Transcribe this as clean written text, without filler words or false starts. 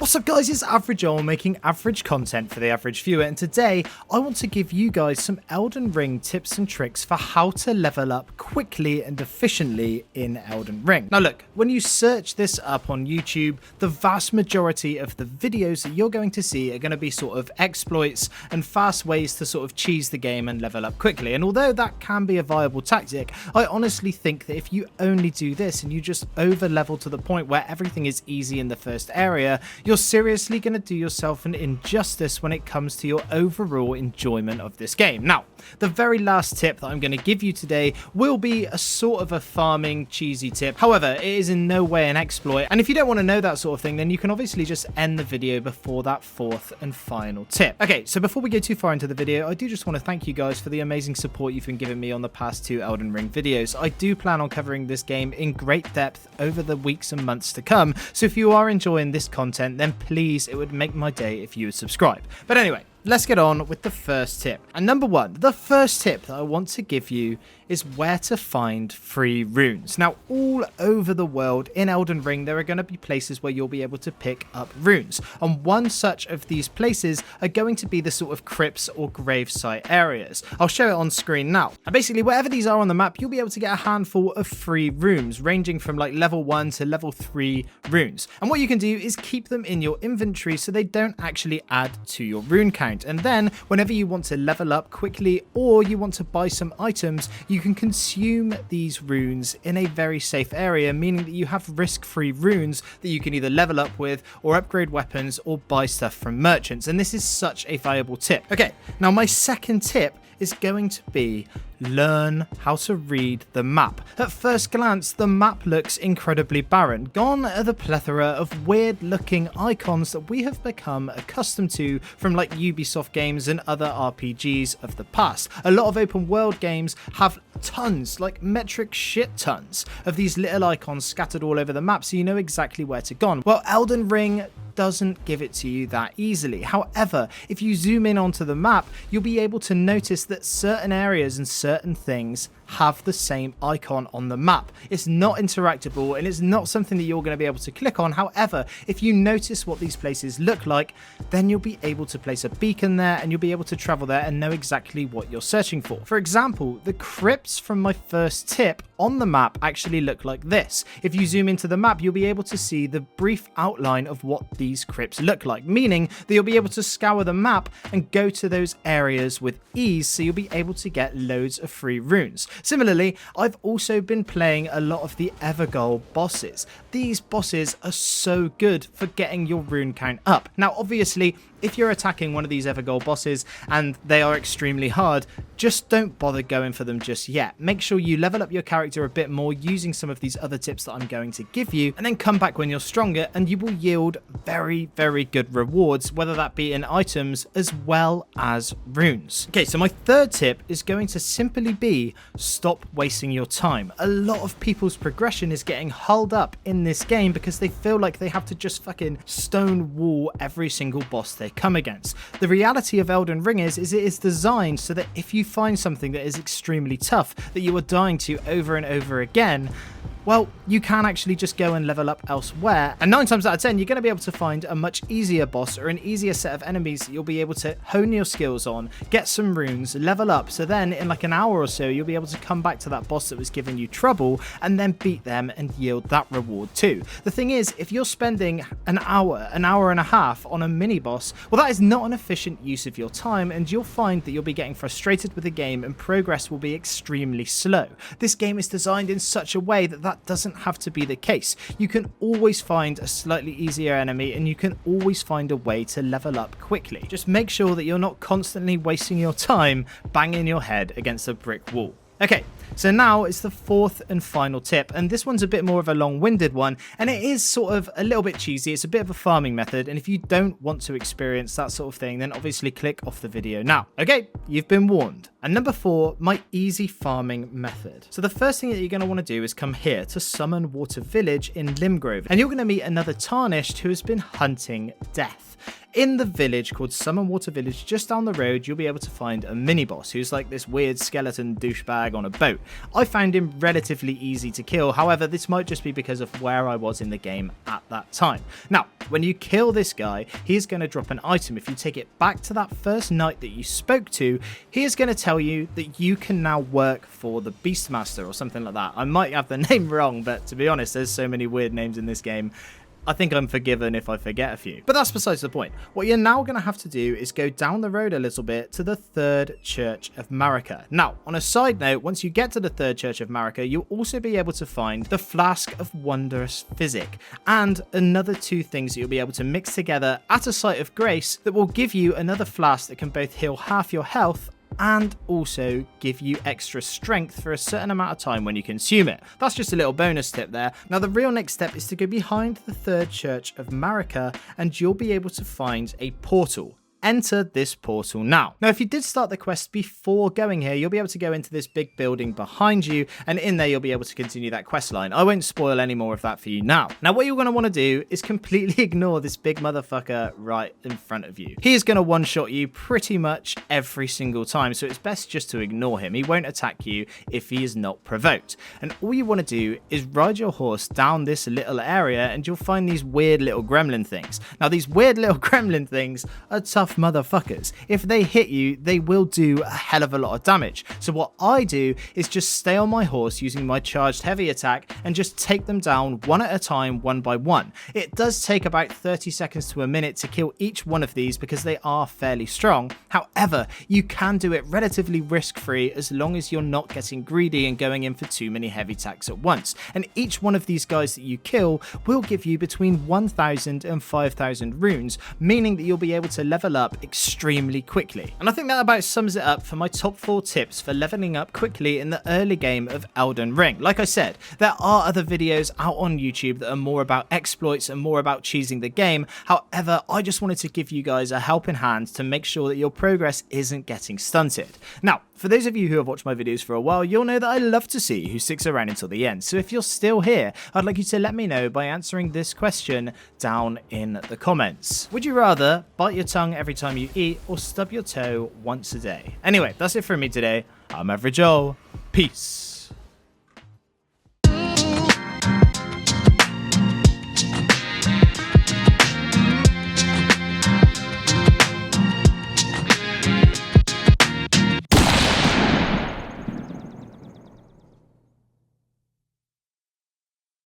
What's up guys, it's Average Joel making average content for the average viewer, and today I want to give you guys some Elden Ring tips and tricks for how to level up quickly and efficiently in Elden Ring. Now look, when you search this up on YouTube, the vast majority of the videos that you're going to see are going to be sort of exploits and fast ways to sort of cheese the game and level up quickly. And although that can be a viable tactic, I honestly think that if you only do this and you just over level to the point where everything is easy in the first area, you're seriously going to do yourself an injustice when it comes to your overall enjoyment of this game. Now, the very last tip that I'm going to give you today will be a sort of a farming cheesy tip. However, it is in no way an exploit, and if you don't want to know that sort of thing, then you can obviously just end the video before that fourth and final tip. Okay, so before we go too far into the video, I do just want to thank you guys for the amazing support you've been giving me on the past two Elden Ring videos. I do plan on covering this game in great depth over the weeks and months to come, so if you are enjoying this content, then please, it would make my day if you would subscribe. But anyway, let's get on with the first tip. And number one, the first tip that I want to give you is where to find free runes. Now, all over the world in Elden Ring, there are going to be places where you'll be able to pick up runes. And one such of these places are going to be the sort of crypts or gravesite areas. I'll show it on screen now. And basically, wherever these are on the map, you'll be able to get a handful of free runes, ranging from like level 1 to level 3 runes. And what you can do is keep them in your inventory so they don't actually add to your rune count. And then whenever you want to level up quickly or you want to buy some items, you can consume these runes in a very safe area, meaning that you have risk-free runes that you can either level up with or upgrade weapons or buy stuff from merchants. And this is such a valuable tip. Okay, now my second tip is going to be learn how to read the map. At first glance, the map looks incredibly barren. Gone are the plethora of weird looking icons that we have become accustomed to from like Ubisoft games and other RPGs of the past. A lot of open world games have tons, like metric shit tons, of these little icons scattered all over the map so you know exactly where to go. Well, Elden Ring doesn't give it to you that easily. However, if you zoom in onto the map, you'll be able to notice that certain areas and certain things have the same icon on the map. It's not interactable and it's not something that you're going to be able to click on. However, if you notice what these places look like, then you'll be able to place a beacon there and you'll be able to travel there and know exactly what you're searching for. For example, the crypts from my first tip on the map actually look like this. If you zoom into the map, you'll be able to see the brief outline of what these crypts look like, meaning that you'll be able to scour the map and go to those areas with ease, so you'll be able to get loads of free runes. Similarly, I've also been playing a lot of the Evergoal bosses. These bosses are so good for getting your rune count up. Now, obviously, if you're attacking one of these Evergoal bosses and they are extremely hard, just don't bother going for them just yet. Make sure you level up your character a bit more using some of these other tips that I'm going to give you, and then come back when you're stronger and you will yield very, very good rewards, whether that be in items as well as runes. Okay, so my third tip is going to simply be stop wasting your time. A lot of people's progression is getting hulled up in this game because they feel like they have to just fucking stone wall every single boss they come against. The reality of Elden Ring is it is designed so that if you find something that is extremely tough that you are dying to over and over again, well, you can actually just go and level up elsewhere, and 9 times out of 10 you're going to be able to find a much easier boss or an easier set of enemies that you'll be able to hone your skills on, get some runes, level up, so then in like an hour or so you'll be able to come back to that boss that was giving you trouble and then beat them and yield that reward too. The thing is, if you're spending an hour and a half on a mini boss, well, that is not an efficient use of your time, and you'll find that you'll be getting frustrated with the game and progress will be extremely slow. This game is designed in such a way that doesn't have to be the case. You can always find a slightly easier enemy and you can always find a way to level up quickly. Just make sure that you're not constantly wasting your time banging your head against a brick wall. Okay, so now it's the fourth and final tip, and this one's a bit more of a long-winded one, and it is sort of a little bit cheesy. It's a bit of a farming method, and if you don't want to experience that sort of thing, then obviously click off the video now. Okay, you've been warned. And number 4, my easy farming method. So the first thing that you're going to want to do is come here to Summon Water Village in Limgrove, and you're going to meet another Tarnished who has been hunting death. in the village called Summon Water Village, just down the road, you'll be able to find a mini-boss who's like this weird skeleton douchebag on a boat. I found him relatively easy to kill, however, this might just be because of where I was in the game at that time. Now, when you kill this guy, he is going to drop an item. If you take it back to that first knight that you spoke to, he is going to tell you that you can now work for the Beastmaster or something like that. I might have the name wrong, but to be honest, there's so many weird names in this game. I think I'm forgiven if I forget a few. But that's besides the point. What you're now going to have to do is go down the road a little bit to the Third Church of Marika. Now, on a side note, once you get to the Third Church of Marika, you'll also be able to find the Flask of Wondrous Physic and another 2 things that you'll be able to mix together at a site of grace that will give you another flask that can both heal half your health and also give you extra strength for a certain amount of time when you consume it. That's just a little bonus tip there. Now the real next step is to go behind the Third Church of Marika and you'll be able to find a portal. Enter this portal now. Now, if you did start the quest before going here, you'll be able to go into this big building behind you, and in there you'll be able to continue that quest line. I won't spoil any more of that for you now. Now, what you're going to want to do is completely ignore this big motherfucker right in front of you. He is going to one-shot you pretty much every single time, so it's best just to ignore him. He won't attack you if he is not provoked. And all you want to do is ride your horse down this little area, and you'll find these weird little gremlin things. Now, these weird little gremlin things are tough motherfuckers. If they hit you, they will do a hell of a lot of damage. So what I do is just stay on my horse using my charged heavy attack and just take them down one at a time, one by one. It does take about 30 seconds to a minute to kill each one of these because they are fairly strong. However, you can do it relatively risk-free as long as you're not getting greedy and going in for too many heavy attacks at once. And each one of these guys that you kill will give you between 1,000 and 5,000 runes, meaning that you'll be able to level up extremely quickly. And I think that about sums it up for my top 4 tips for leveling up quickly in the early game of Elden Ring. Like I said, there are other videos out on YouTube that are more about exploits and more about cheesing the game. However, I just wanted to give you guys a helping hand to make sure that your progress isn't getting stunted. Now, for those of you who have watched my videos for a while, you'll know that I love to see who sticks around until the end. So if you're still here, I'd like you to let me know by answering this question down in the comments. Would you rather bite your tongue every time you eat or stub your toe once a day? Anyway, that's it from me today. I'm Average Joel. Peace.